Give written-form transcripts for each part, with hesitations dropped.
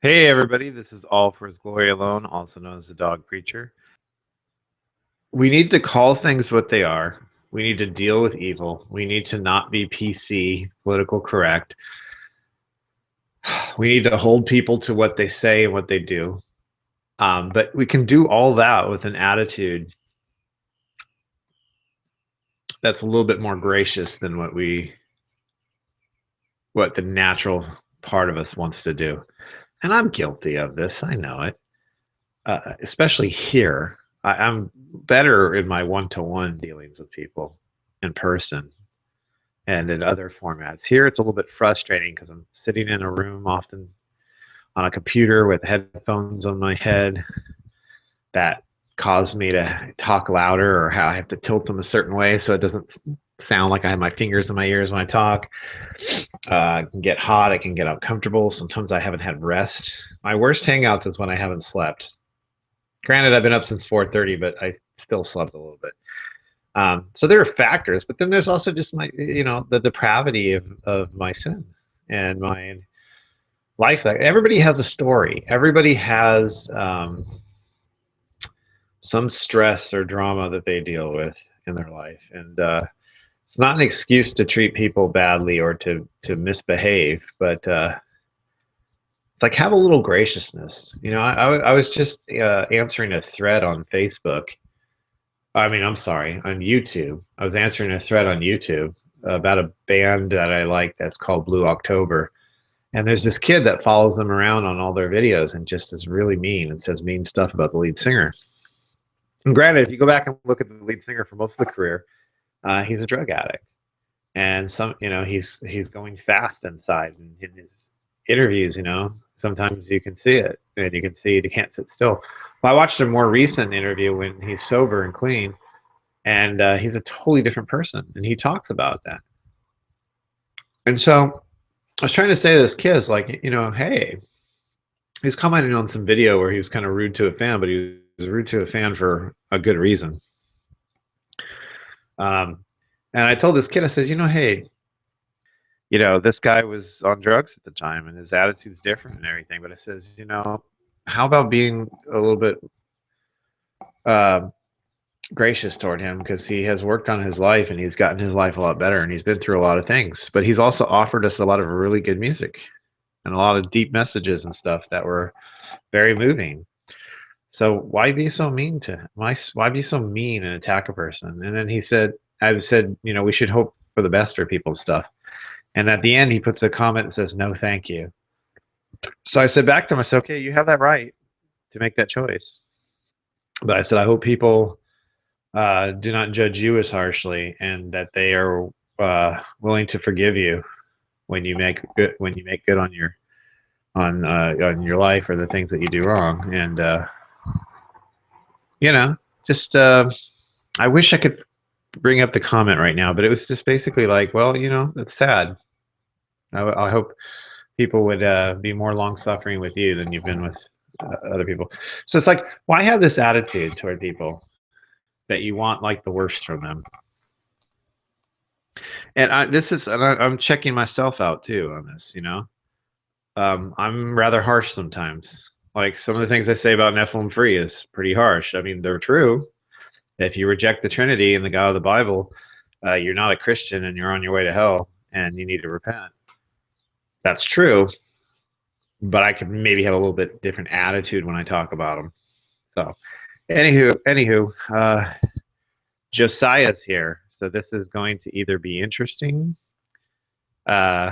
Hey everybody, this is All for His Glory Alone, also known as the Dog Preacher. We need to call things what they are. We need to deal with evil. We need to not be PC, political correct. We need to hold people to what they say and what they do. But we can do all that with an attitude that's a little bit more gracious than what the natural part of us wants to do. And I'm guilty of this. I know it. Especially here, I'm better in my one-to-one dealings with people in person and in other formats. Here, it's a little bit frustrating because I'm sitting in a room often on a computer with headphones on my head that cause me to talk louder, or how I have to tilt them a certain way so it doesn't sound like I have my fingers in my ears when I talk. I can get hot. I can get uncomfortable. Sometimes I haven't had rest. My worst hangouts is when I haven't slept. Granted, I've been up since 4:30, but I still slept a little bit. So there are factors, but then there's also just the depravity of my sin and my life. Like, everybody has a story. Everybody has some stress or drama that they deal with in their life, and it's not an excuse to treat people badly or to misbehave, but it's like, have a little graciousness. I was just answering a thread on Facebook. I mean, I'm sorry, on YouTube. I was answering a thread on YouTube about a band that I like that's called Blue October. And there's this kid that follows them around on all their videos and just is really mean and says mean stuff about the lead singer. And granted, if you go back and look at the lead singer for most of the career, he's a drug addict. And he's going fast inside. And in his interviews, sometimes you can see it, and you can see he can't sit still. Well, I watched a more recent interview when he's sober and clean, and he's a totally different person, and he talks about that. And so I was trying to say to this kid, like, hey, he's commenting on some video where he was kind of rude to a fan, but he was rude to a fan for a good reason. um, and I told this kid, I said, hey, this guy was on drugs at the time and his attitude's different and everything, but I says, how about being a little bit uh, gracious toward him, because he has worked on his life and he's gotten his life a lot better and he's been through a lot of things, but he's also offered us a lot of really good music and a lot of deep messages and stuff that were very moving. So why be so mean to why be so mean and attack a person? And then I said, we should hope for the best for people and stuff. And at the end, he puts a comment that says, no, thank you. So I said back to him, I said, okay, you have that right to make that choice. But I said, I hope people do not judge you as harshly, and that they are willing to forgive you when you make good on your life or the things that you do wrong. And you know, just I wish I could bring up the comment right now, but it was just basically like, well, it's sad. I hope people would be more long suffering with you than you've been with other people. So it's like, why have this attitude toward people that you want like the worst from them? And I'm checking myself out too on this. I'm rather harsh sometimes. Like, some of the things I say about Nephilim Free is pretty harsh. I mean, they're true. If you reject the Trinity and the God of the Bible, you're not a Christian and you're on your way to hell and you need to repent. That's true, but I could maybe have a little bit different attitude when I talk about them. So, anywho, Josiah's here, so this is going to either be interesting uh,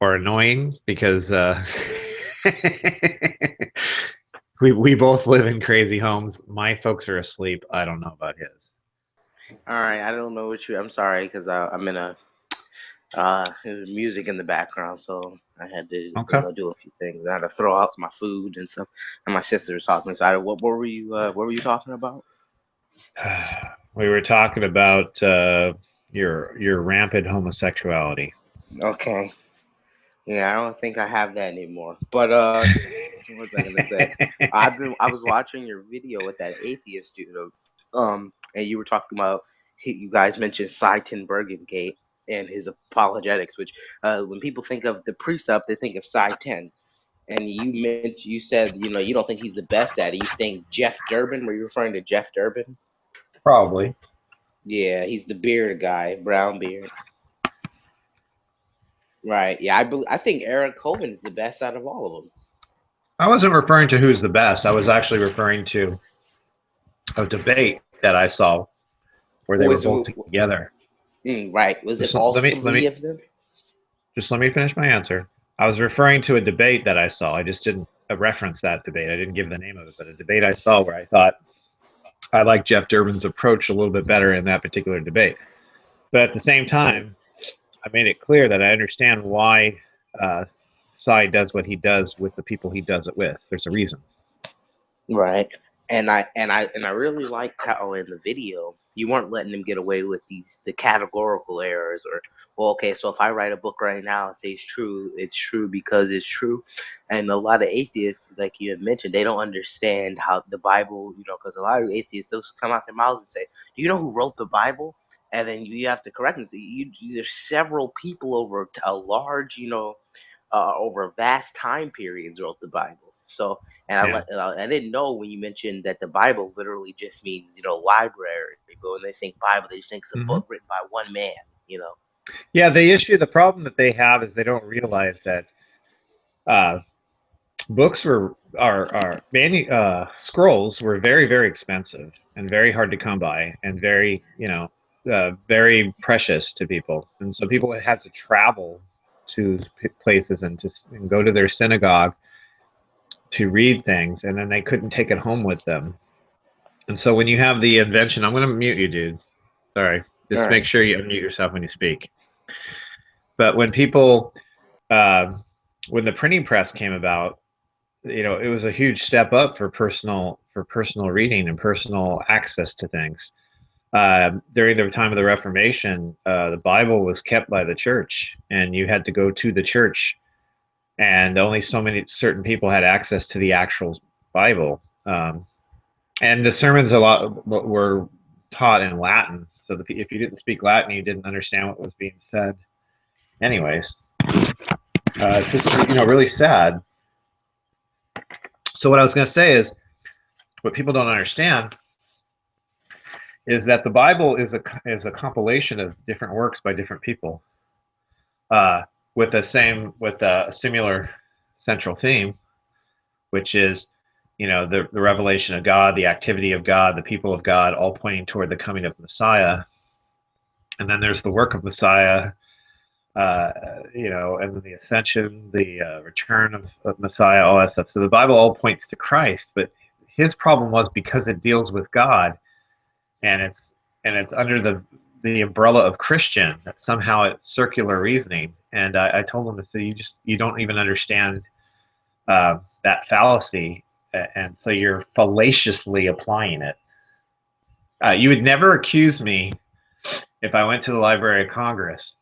or annoying, because we both live in crazy homes. My folks are asleep. I don't know about his. All right, I don't know what you. I'm sorry because I'm in a there's music in the background, so I had to Okay. do a few things. I had to throw out my food and stuff, and my sister was talking. So what were you talking about? We were talking about your rampant homosexuality. Okay, yeah, I don't think I have that anymore. But what was I gonna say? I was watching your video with that atheist dude, and you were talking about you guys mentioned Seitan Bergengate and his apologetics, which when people think of the precept, they think of Seitan. And you said, you don't think he's the best at it. You think Jeff Durbin? Were you referring to Jeff Durbin? Probably. Yeah, he's the beard guy, brown beard. Right. Yeah, I think Eric Cohen is the best out of all of them. I wasn't referring to who's the best. I was actually referring to a debate that I saw where they were Was both together. right? Was it Just all let three me of them? just let me finish my answer. I was referring to a debate that I saw. I just didn't reference that debate. I didn't give the name of it, but a debate I saw where I thought I like Jeff Durbin's approach a little bit better in that particular debate. But at the same Mm. time, I made it clear that I understand why uh, Cy does what he does with the people he does it with. There's a reason. Right. And I really liked how in the video you weren't letting them get away with the categorical errors or, well, okay, so if I write a book right now and say it's true because it's true. And a lot of atheists, like you had mentioned, they don't understand how the Bible, because a lot of atheists, they'll come out their mouths and say, "Do you know who wrote the Bible?" And then you have to correct them. So there's several people over a large, over vast time periods wrote the Bible. So, and Yeah. I didn't know when you mentioned that the Bible literally just means, library. But when they think Bible, they just think it's a Hmm. book written by one man, you know. Yeah. The problem that they have is they don't realize that uh, books are scrolls were very expensive and very hard to come by and very very precious to people, and so people had to travel to places and go to their synagogue to read things, and then they couldn't take it home with them. And so when you have the invention, I'm going to mute you, dude. Sorry, All just right. make sure you unmute yourself when you speak. But when people uh, when the printing press came about, it was a huge step up for personal reading and personal access to things. During the time of the Reformation, the Bible was kept by the church, and you had to go to the church, and only so many certain people had access to the actual Bible. And the sermons a lot were taught in Latin, so if you didn't speak Latin, you didn't understand what was being said. Anyways, it's just really sad. So what I was going to say is, what people don't understand is that the Bible is a compilation of different works by different people, uh, with a similar central theme, which is the revelation of God, the activity of God, the people of God, all pointing toward the coming of Messiah. And then there's the work of Messiah, and then the ascension, the return of Messiah, all that stuff. So the Bible all points to Christ, but his problem was because it deals with God, and it's under the umbrella of Christian, that somehow it's circular reasoning. And I told them to say, you don't even understand that fallacy, and so you're fallaciously applying it. You would never accuse me if I went to the Library of Congress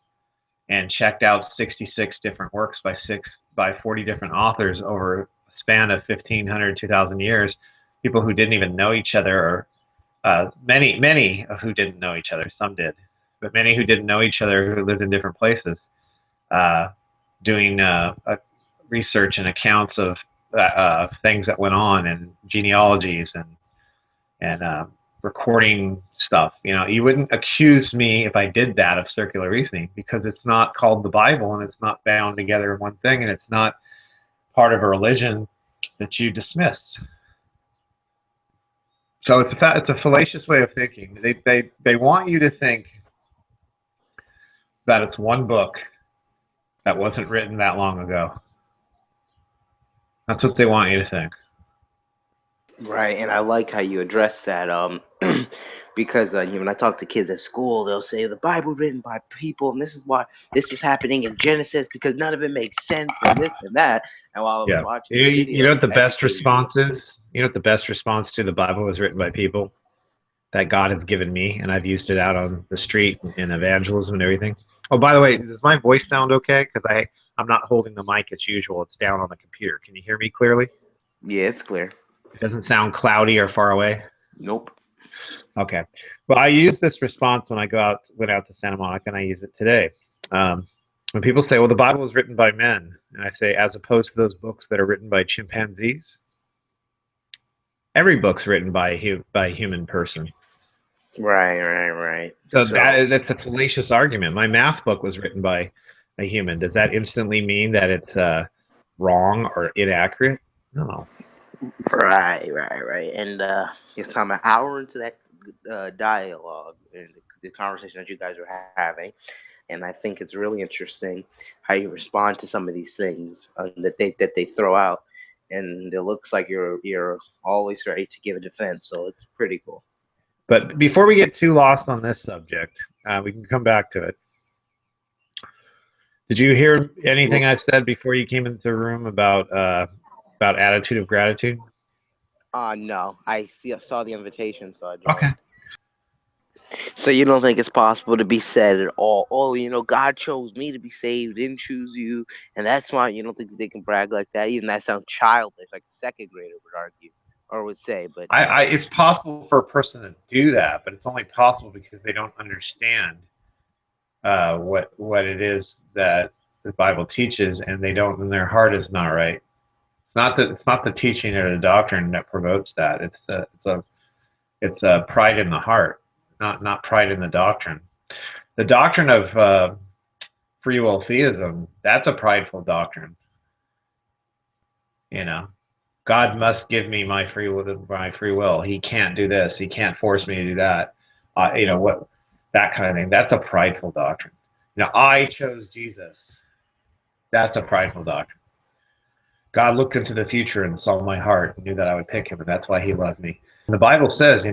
and checked out 66 different works by 40 different authors over a span of 1,500, 2,000 years, people who didn't even know each other, or many who didn't know each other. Some did, but many who didn't know each other, who lived in different places, uh, doing research and accounts of things that went on, and genealogies, and recording stuff. You wouldn't accuse me if I did that of circular reasoning, because it's not called the Bible, and it's not bound together in one thing, and it's not part of a religion that you dismiss. So it's a fallacious way of thinking. They want you to think that it's one book that wasn't written that long ago. That's what they want you to think. Right, and I like how you address that. Because when I talk to kids at school, they'll say the Bible written by people, and this is why this was happening in Genesis because none of it makes sense, and this and that. And while I was Yeah. watching the You know video, what you the best educated me. response is? You know what the best response to the Bible was written by people that God has given me, and I've used it out on the street in evangelism and everything. Oh, by the way, does my voice sound okay? Because I'm not holding the mic as usual. It's down on the computer. Can you hear me clearly? Yeah, it's clear. It doesn't sound cloudy or far away. Nope. Okay. Well, I use this response when I went out to Santa Monica, and I use it today. When people say, "Well, the Bible was written by men," And I say, as opposed to those books that are written by chimpanzees, every book's written by a human person. Right. So So that's a fallacious argument. My math book was written by a human. Does that instantly mean that it's wrong or inaccurate? No. right. And it's time an hour into that dialogue and the conversation that you guys are having, and I think it's really interesting how you respond to some of these things that they throw out, and it looks like you're always ready to give a defense. So it's pretty cool. But before we get too lost on this subject, we can come back to it. Did you hear anything Well, I said before you came into the room about attitude of gratitude? no, saw the invitation, so I Okay. joined. So you don't think it's possible to be said at all? Oh, God chose me to be saved, didn't choose you, and that's why you don't think they can brag like that. Even that sounds childish, like a second grader would argue or would say. But It's possible for a person to do that, but it's only possible because they don't understand what it is that the Bible teaches, and they don't, and their heart is not right. It's not the teaching or the doctrine that promotes that. It's a pride in the heart, not pride in the doctrine. The doctrine of free will theism, that's a prideful doctrine. You know, God must give me my free will. My free will. He can't do this. He can't force me to do that. What, that kind of thing. That's a prideful doctrine. I chose Jesus. That's a prideful doctrine. God looked into the future and saw my heart and knew that I would pick him, and that's why he loved me. And the Bible says,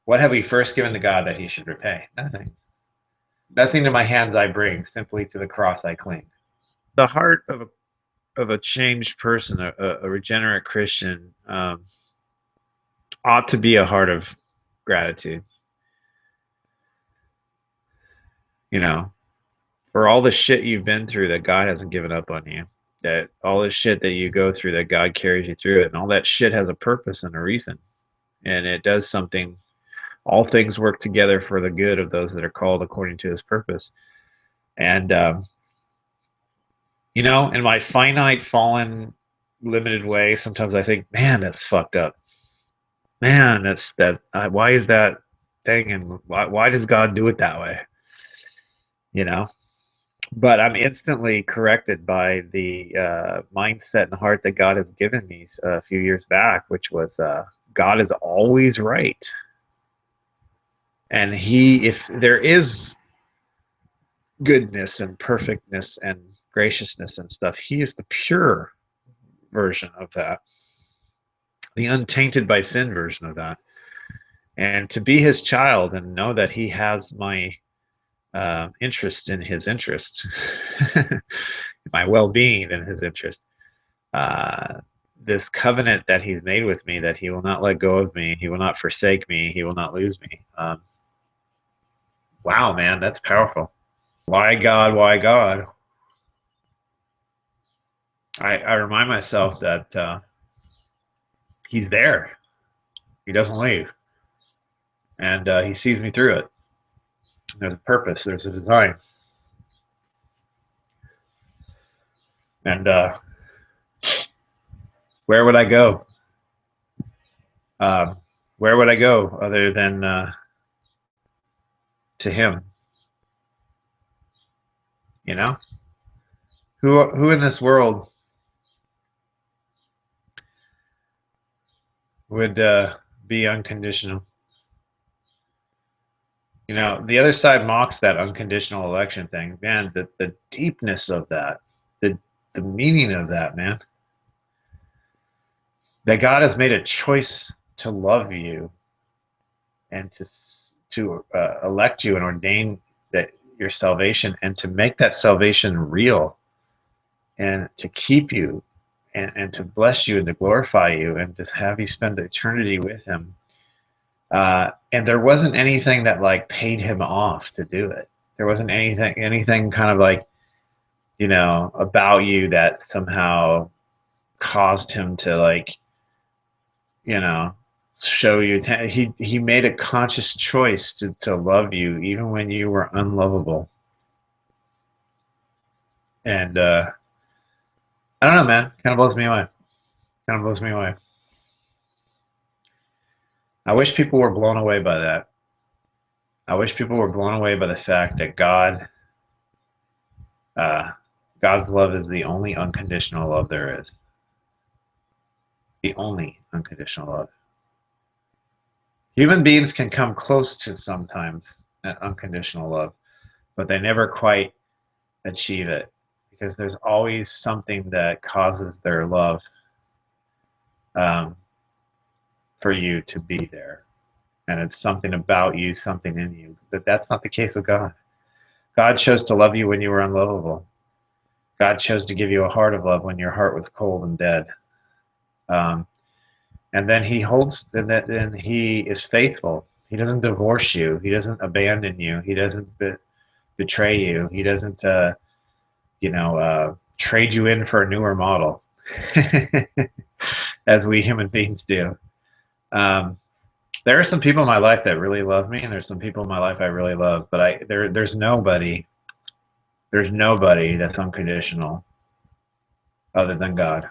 what have we first given to God that he should repay? Nothing. Nothing to my hands I bring, simply to the cross I cling. The heart of a changed person, a regenerate Christian, ought to be a heart of gratitude. You know, for all the shit you've been through, that God hasn't given up on you. That all the shit that you go through, that God carries you through it, and all that shit has a purpose and a reason, and it does something. All things work together for the good of those that are called according to his purpose. And in my finite, fallen, limited way, sometimes I think, man, that's fucked up. Man, that's that. Why is that thing, and why does God do it that way? You know. But I'm instantly corrected by the mindset and heart that God has given me a few years back, which was God is always right, and if there is goodness and perfectness and graciousness and stuff, He is the pure version of that, the untainted by sin version of that. And to be His child and know that He has my interest in His interests, my well-being in His interest. This covenant that he's made with me, that he will not let go of me, he will not forsake me, he will not lose me. Wow, man, that's powerful. Why God? Why God? I remind myself that he's there. He doesn't leave, and he sees me through it. There's a purpose. There's a design, and where would I go? Um, where would I go other than to him? You know, who in this world would be unconditional? The other side mocks that unconditional election thing. Man, the deepness of that, the the meaning of that, man. That God has made a choice to love you and to elect you and ordain that your salvation, and to make that salvation real, and to keep you, and to bless you and to glorify you and to have you spend eternity with him. And there wasn't anything that like paid him off to do it. There wasn't anything kind of like, about you that somehow caused him to like, you know, show you. He made a conscious choice to love you even when you were unlovable. And I don't know, man. Kind of blows me away. Kind of blows me away. I wish people were blown away by that. I wish people were blown away by the fact that uh, God's love is the only unconditional love there is. The only unconditional love. Human beings can come close to sometimes an unconditional love, but they never quite achieve it because there's always something that causes their love um, for you to be there. And it's something about you, something in you. But that's not the case with God. God chose to love you when you were unlovable. God chose to give you a heart of love when your heart was cold and dead. Um, and then then He is faithful. He doesn't divorce you. He doesn't abandon you. He doesn't betray you. He doesn't, trade you in for a newer model, as we human beings do. Um, there are some people in my life that really love me, and there's some people in my life I really love, but there's nobody that's unconditional other than God.